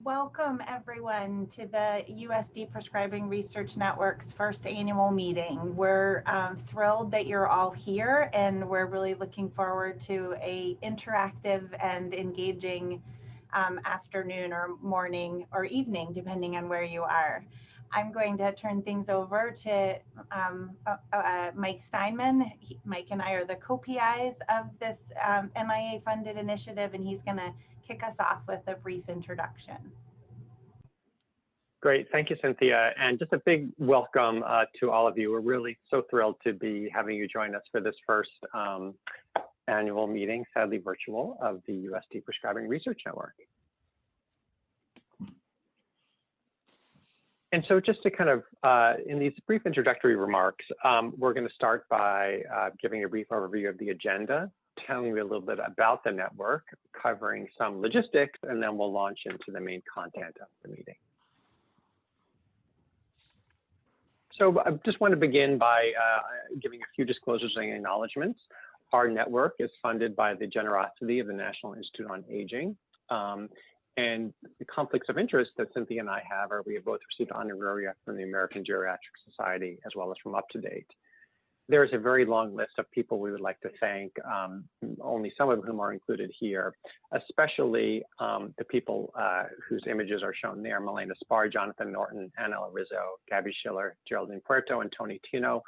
Welcome everyone to the US Deprescribing Research Network's first annual meeting. We're thrilled that you're all here, and we're really looking forward to a interactive and engaging afternoon or morning or evening, depending on where you are. I'm going to turn things over to Mike Steinman. Mike and I are the co-PIs of this NIA-funded initiative, and he's going to kick us off with a brief introduction. Great, thank you, Cynthia, and just a big welcome to all of you. We're really so thrilled to be having you join us for this first annual meeting, sadly virtual, of the US Deprescribing Research Network. And so just to kind of, in these brief introductory remarks, we're going to start by giving a brief overview of the agenda, telling you a little bit about the network, covering some logistics, and then we'll launch into the main content of the meeting. So I just want to begin by giving a few disclosures and acknowledgements. Our network is funded by the generosity of the National Institute on Aging. And the conflicts of interest that Cynthia and I have are we have both received honoraria from the American Geriatric Society as well as from UpToDate. There's a very long list of people we would like to thank, only some of whom are included here, especially the people whose images are shown there: Milena Spar, Jonathan Norton, Anna Rizzo, Gabby Schiller, Geraldine Puerto, and Tony Tino,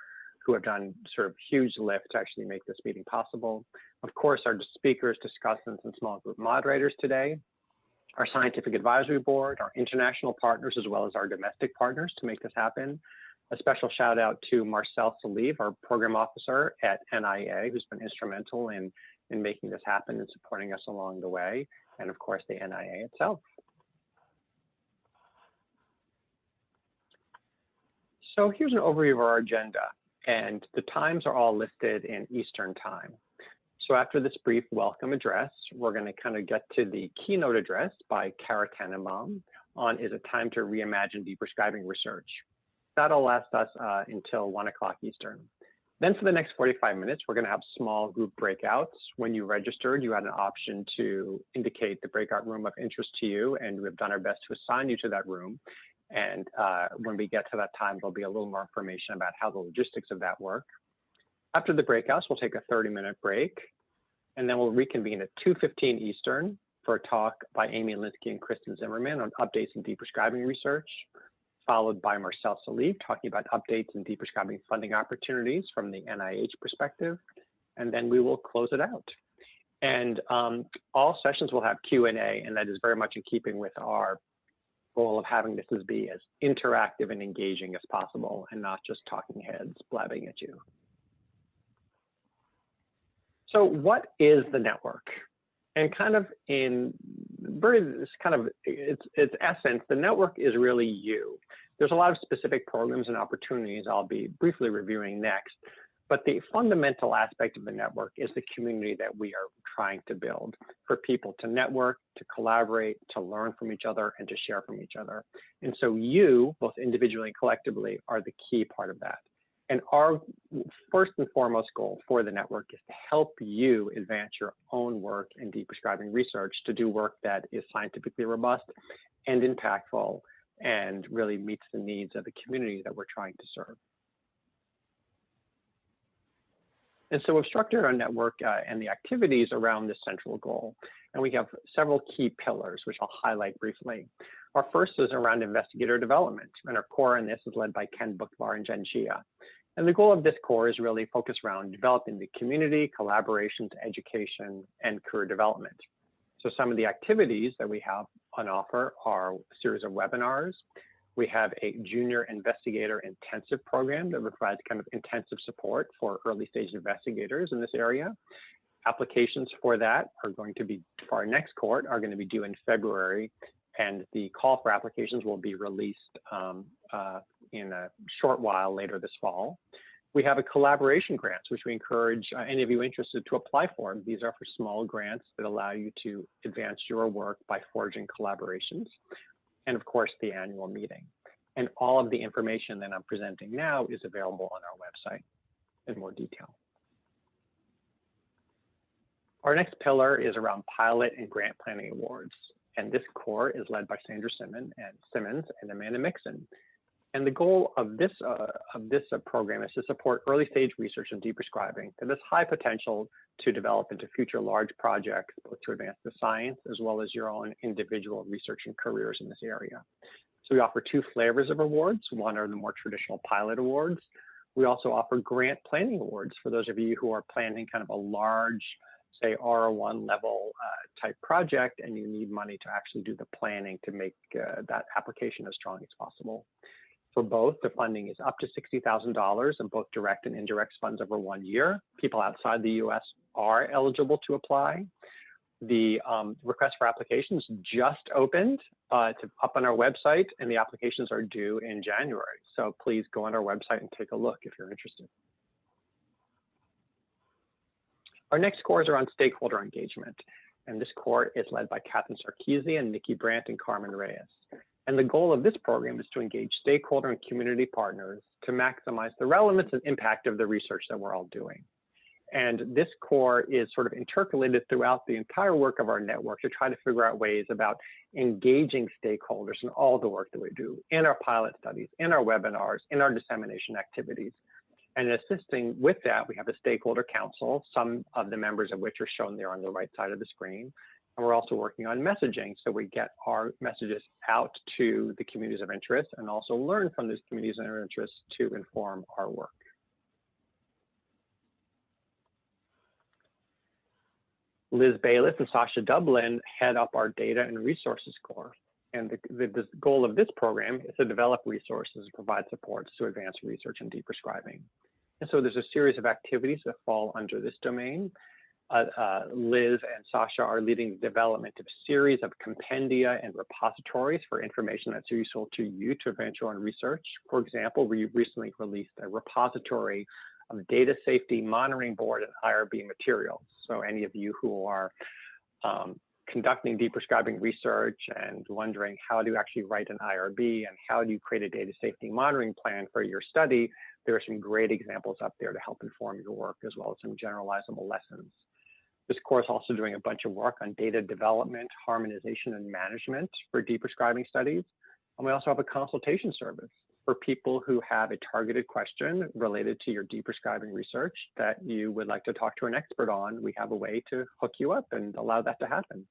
who have done sort of huge lift to actually make this meeting possible. Of course, our speakers, discussants, and small group moderators today, our scientific advisory board, our international partners, as well as our domestic partners to make this happen. A special shout out to Marcel Salive, our program officer at NIA, who's been instrumental in making this happen and supporting us along the way, and of course the NIA itself. So here's an overview of our agenda, and the times are all listed in Eastern time. So after this brief welcome address, we're going to kind of get to the keynote address by Kara Tannenbaum on Is It Time to Reimagine Deprescribing Research? That'll last us until 1 o'clock Eastern. Then for the next 45 minutes, we're going to have small group breakouts. When you registered, you had an option to indicate the breakout room of interest to you, and we've done our best to assign you to that room. And when we get to that time, there'll be a little more information about how the logistics of that work. After the breakouts, we'll take a 30-minute break, and then we'll reconvene at 2:15 Eastern for a talk by Amy Linsky and Kristen Zimmerman on updates in deprescribing research, followed by Marcel Salive talking about updates in deprescribing funding opportunities from the NIH perspective, and then we will close it out. And all sessions will have Q&A, and that is very much in keeping with our goal of having this be as interactive and engaging as possible, and not just talking heads blabbing at you. So what is the network? And kind of in its essence, the network is really you. There's a lot of specific programs and opportunities I'll be briefly reviewing next, but the fundamental aspect of the network is the community that we are trying to build for people to network, to collaborate, to learn from each other, and to share from each other. And so you, both individually and collectively, are the key part of that. And our first and foremost goal for the network is to help you advance your own work in deprescribing research, to do work that is scientifically robust and impactful and really meets the needs of the community that we're trying to serve. And so we've structured our network and the activities around this central goal. And we have several key pillars, which I'll highlight briefly. Our first is around investigator development, and our core in this is led by Ken Buchvar and Jen Chia. And the goal of this core is really focused around developing the community, collaborations, education, and career development. So some of the activities that we have on offer are a series of webinars. We have a junior investigator intensive program that provides kind of intensive support for early stage investigators in this area. Applications for that are going to be, for our next cohort, are going to be due in February, and the call for applications will be released in a short while later this fall. We have a collaboration grants, which we encourage any of you interested to apply for. These are for small grants that allow you to advance your work by forging collaborations. And of course, the annual meeting. And all of the information that I'm presenting now is available on our website in more detail. Our next pillar is around pilot and grant planning awards. And this core is led by Sandra Simmons and Amanda Mixon. And the goal of this program is to support early stage research in deprescribing that has high potential to develop into future large projects, both to advance the science as well as your own individual research and careers in this area. So we offer 2 flavors of awards. One are the more traditional pilot awards. We also offer grant planning awards for those of you who are planning kind of a large, say, R1 level type project, and you need money to actually do the planning to make that application as strong as possible. For both, the funding is up to $60,000 in both direct and indirect funds over 1 year. People outside the US are eligible to apply. The request for applications just opened up on our website, and the applications are due in January. So please go on our website and take a look if you're interested. Our next cores are on stakeholder engagement, and this core is led by Catherine Sarkeesian, Nikki Brandt, and Carmen Reyes. And the goal of this program is to engage stakeholder and community partners to maximize the relevance and impact of the research that we're all doing. And this core is sort of intercalated throughout the entire work of our network to try to figure out ways about engaging stakeholders in all the work that we do, in our pilot studies, in our webinars, in our dissemination activities. And assisting with that, we have a stakeholder council, some of the members of which are shown there on the right side of the screen. And we're also working on messaging, so we get our messages out to the communities of interest and also learn from those communities of interest to inform our work. Liz Bayless and Sasha Dublin head up our data and resources core. And the goal of this program is to develop resources and provide supports to advance research in deprescribing. And so there's a series of activities that fall under this domain. Liz and Sasha are leading the development of a series of compendia and repositories for information that's useful to you to advance your own research. For example, we recently released a repository of data safety monitoring board and IRB materials. So any of you who are conducting deprescribing research and wondering how do you actually write an IRB and how do you create a data safety monitoring plan for your study, there are some great examples up there to help inform your work, as well as some generalizable lessons. This course is also doing a bunch of work on data development, harmonization, and management for deprescribing studies. And we also have a consultation service for people who have a targeted question related to your deprescribing research that you would like to talk to an expert on. We have a way to hook you up and allow that to happen.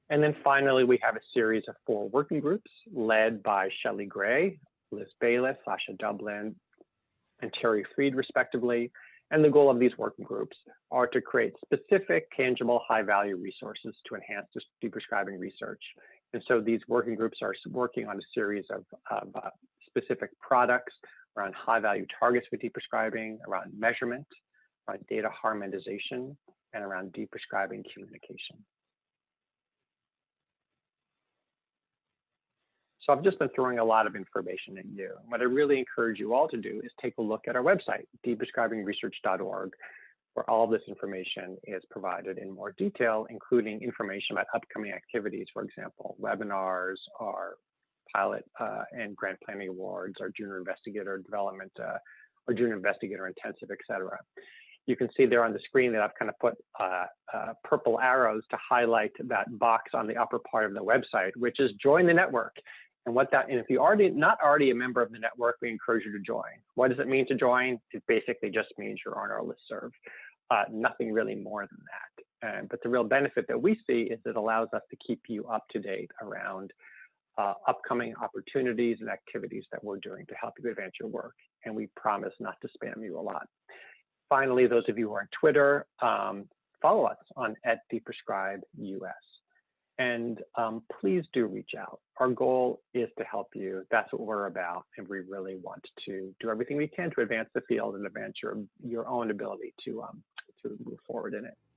And then finally, we have a series of 4 working groups led by Shelley Gray, Liz Bayless, Sasha Dublin, and Terry Freed, respectively. And the goal of these working groups are to create specific, tangible, high-value resources to enhance this deprescribing research. And so these working groups are working on a series of specific products around high-value targets for deprescribing, around measurement, around data harmonization, and around deprescribing communication. So I've just been throwing a lot of information at you. What I really encourage you all to do is take a look at our website, deprescribingresearch.org, where all of this information is provided in more detail, including information about upcoming activities, for example, webinars, our pilot and grant planning awards, our junior investigator development, our junior investigator intensive, et cetera. You can see there on the screen that I've kind of put purple arrows to highlight that box on the upper part of the website, which is join the network. And if you're not already a member of the network, we encourage you to join. What does it mean to join? It basically just means you're on our listserv. Nothing really more than that. But the real benefit that we see is it allows us to keep you up to date around upcoming opportunities and activities that we're doing to help you advance your work. And we promise not to spam you a lot. Finally, those of you who are on Twitter, follow us on @DeprescribeUS. And please do reach out. Our goal is to help you. That's what we're about. And we really want to do everything we can to advance the field and advance your own ability to move forward in it.